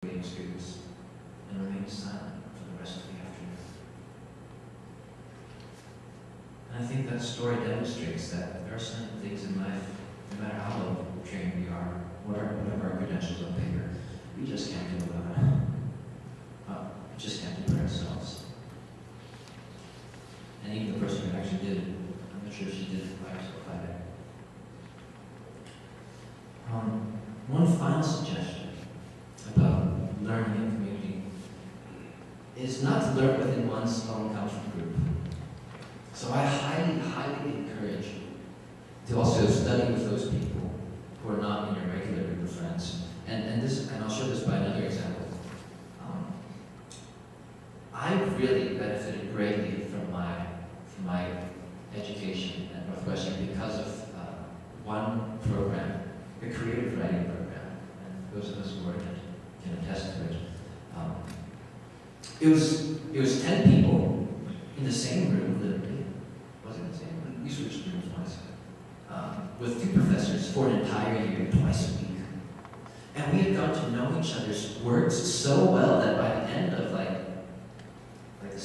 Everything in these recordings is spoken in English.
waiting students and remained silent for the rest of the afternoon. And I think that story demonstrates that there are some things in life, no matter how well trained we are, whatever our credentials on paper, we just can't do about it. We just can't do it ourselves. And even the person who actually did it, I'm not sure if she did it by herself either. One final suggestion about learning in community is not to learn within one's own cultural group. So I highly, highly encourage you to also study with those people who are not in your regular group of friends. And I'll show this by another example. I really benefited greatly from my education at Northwestern because of one program, the creative writing program, and those of us who are in it can attest to it. It was 10 people in the same room, literally. Was it the same room? We switched rooms once. With 2 professors for an entire year, twice a week. And we had got to know each other's works so well that by the end of like the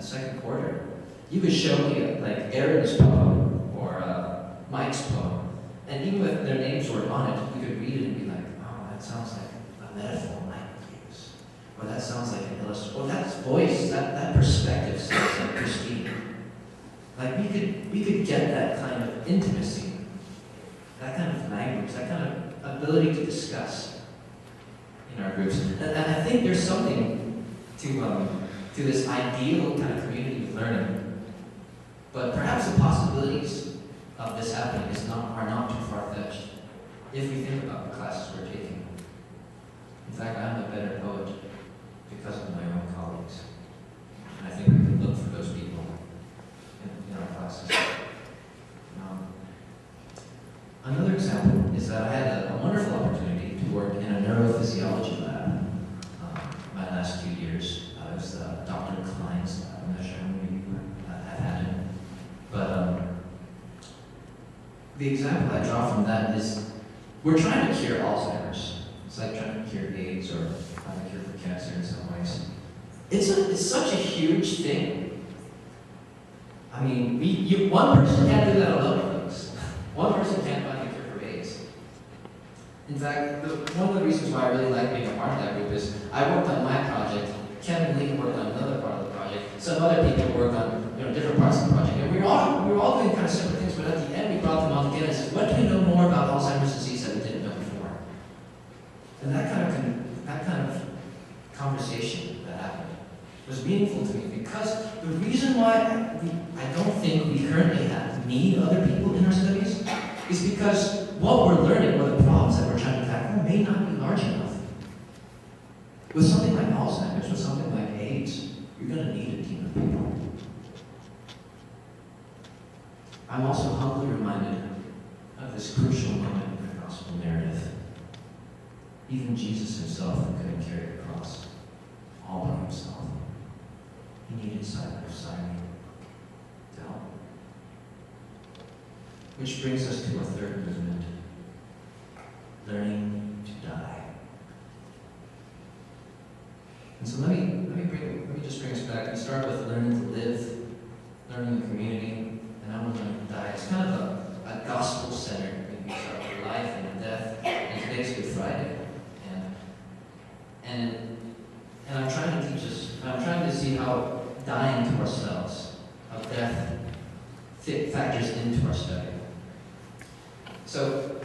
second quarter, you could show me like Aaron's poem or Mike's poem, and even if their names weren't on it, you could read it and be like, oh, that sounds like a metaphor Mike would use, or that sounds like an illustration, or that voice, that perspective sounds like Christine. Like we could get that kind of intimacy, that kind of language, that kind of ability to discuss in our groups. And I think there's something to this ideal kind of community of learning. But perhaps the possibilities of this happening are not too far-fetched if we think about the classes we're taking. In fact, I'm a better poet because of my own colleagues. And I think we can look for those people in our classes. Another example is that I had a wonderful opportunity to work in a neurophysiology lab my last 2 years. It was Dr. Klein's lab. I'm not sure how many of you have had it. But the example I draw from that is we're trying to cure Alzheimer's. It's like trying to cure AIDS or find a cure for cancer in some ways. It's such a huge thing. I mean, one person can't do that alone, folks. One person can't find a cure for AIDS. In fact, one of the reasons why I really like being a part of that group is I worked on my project, Kevin Lee worked on another part of the project, some other people worked on different parts of the project, and we were all doing kind of separate things, but at the end we brought them all together and said, what do we know more about Alzheimer's disease that we didn't know before? And that kind of conversation that happened was meaningful to me, because the reason why I don't think we currently need other people in our studies is because what we're learning, or the problems that we're trying to tackle, may not be large enough. With something like Alzheimer's, with something like AIDS, you're going to need a team of people. I'm also humbly reminded of this crucial moment in the gospel narrative. Even Jesus himself couldn't carry the cross all by himself. He needed Simon of Cyrene to help him. Which brings us to our third movement, learning to die. And so let me just bring us back. We start with learning to live, learning in community, and now we're learning to die. It's kind of a gospel-centered. We start with life and death, and today's Good Friday. And I'm trying to teach us, I'm trying to see how dying to ourselves, how death factors into our study. So,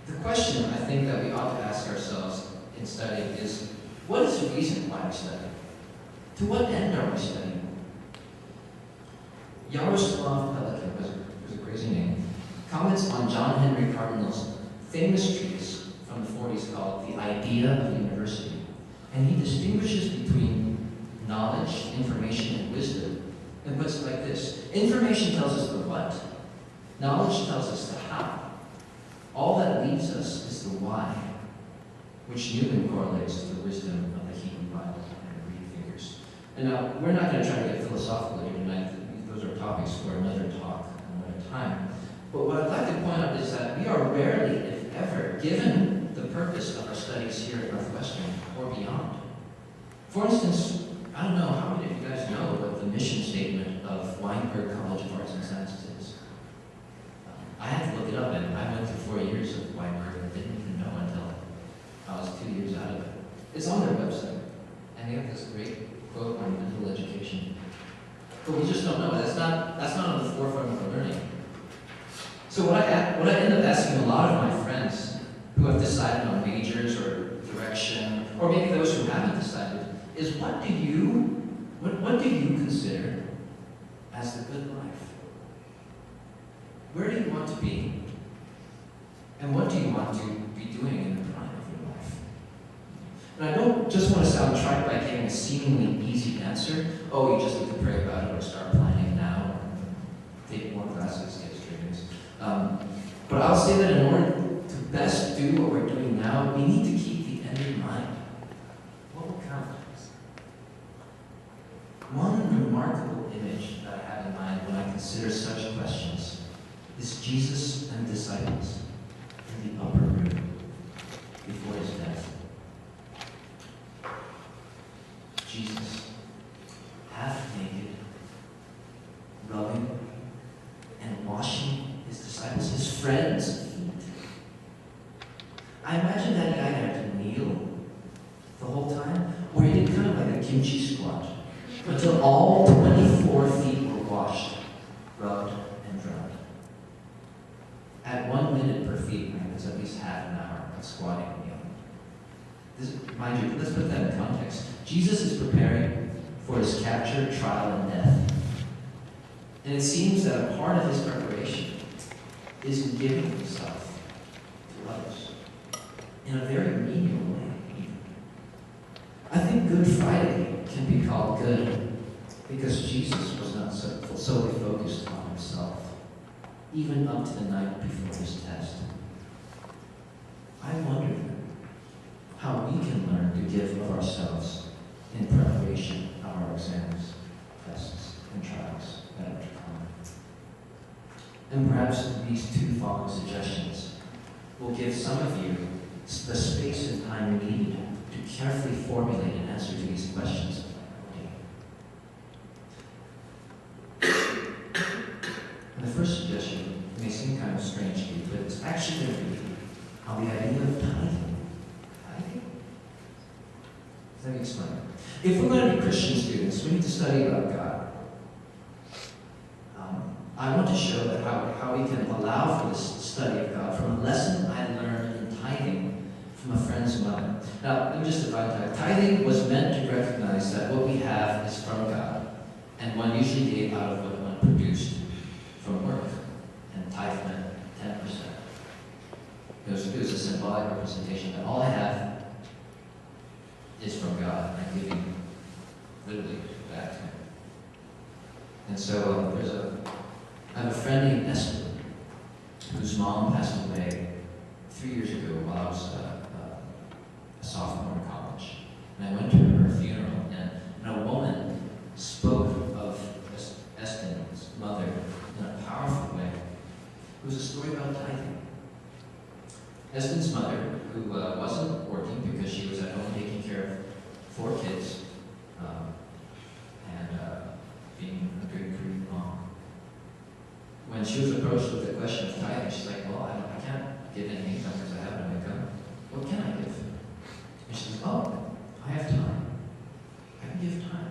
the question I think that we ought to ask ourselves in studying is, what is the reason why we study? To what end are we studying? Yaroslav Pelikan, was a crazy name, comments on John Henry Cardinal's famous treatise from the 40s called The Idea of University. And he distinguishes between knowledge, information, and wisdom, and puts it like this. Information tells us the what. Knowledge tells us the how. All that leaves us is the why, which Newman correlates to the wisdom of the Hebrew Bible and Greek figures. And now, we're not going to try to get philosophical here tonight. Those are topics for another talk, another time. But what I'd like to point out is that we are rarely, if ever, given the purpose of our studies here at Northwestern or beyond. For instance, I don't know how many of you guys know what the mission statement of Weinberg College of Arts and Sciences is. I had to look it up, and I went through 4 years of Weinberg and didn't even know until I was 2 years out of it. It's on their website, and they have this great quote on mental education. But we just don't know. That's not on the forefront of our learning. So what I end up asking a lot of my friends who have decided on majors or direction, or maybe those who haven't decided, is what do you consider as the good life? Where do you want to be? And what do you want to be doing in the prime of your life? And I don't just want to sound trite by giving a seemingly easy answer. Oh, you just need to pray about it or start planning now. Take more classes, get straight A's. But I'll say that in order to best do what we're doing now, we need to keep the end in mind. What will count? One remarkable image that I have in mind when I consider such questions is Jesus and the disciples in the upper room before his death. Jesus, half naked, rubbing and washing his disciples, his friends' feet. I imagine that guy had to kneel the whole time, or he did kind of like a kimchi squat, until all 24 feet were washed, rubbed, and dried. At 1 minute per feet, it's at least half an hour of squatting and kneeling. Mind you, let's put that in context. Jesus is preparing for his capture, trial, and death. And it seems that a part of his preparation is in giving himself to others in a very menial way. I think Good Friday can be called good because Jesus was not solely focused on himself, even up to the night before his test. I wonder how we can learn to give of ourselves in preparation of our exams, tests, and trials that are to come. And perhaps these two following suggestions will give some of you the space and time needed to carefully formulate an answer to these questions. And the first suggestion may seem kind of strange to you, but it's actually going to be on the idea of tithing. Tithing? Let me explain. If we're going to be Christian students, we need to study about God. I want to show that how we can allow for this study of God from a lesson I learned in tithing from a friend's mother. Now, let me just define tithing. Tithing was meant to recognize that what we have is from God, and one usually gave out of what one produced from work, and tithe meant 10%. It was a symbolic representation that all I have is from God, and I'm giving literally back to him. And so I have a friend named Esther, whose mom passed away 3 years ago while I was a sophomore in college. And I went to her funeral, and a woman spoke of Eston's mother in a powerful way. It was a story about tithing. Eston's mother, who wasn't working because she was at home taking care of 4 kids and being a good Korean mom. When she was approached with the question of tithing, she's like, well, I can't give any income because I have no income. What can I give? And she says, oh, I have time. I can give time.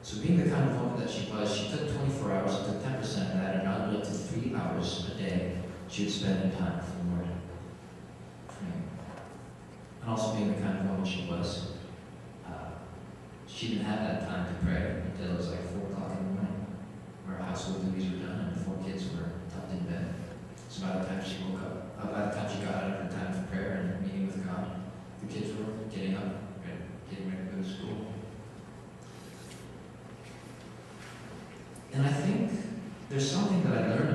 So being the kind of woman that she was, she took 24 hours and took 10% of that and rounded up to 3 hours a day she would spend in time for the Lord. And also being the kind of woman she was, she didn't have that time to pray until it was like 4 o'clock in the morning, where household duties were done and the 4 kids were tucked in bed. So by the time she woke up, by the time she got out of her time for prayer and meeting with God, the kids were getting up, getting ready to go to school. And I think there's something that I learned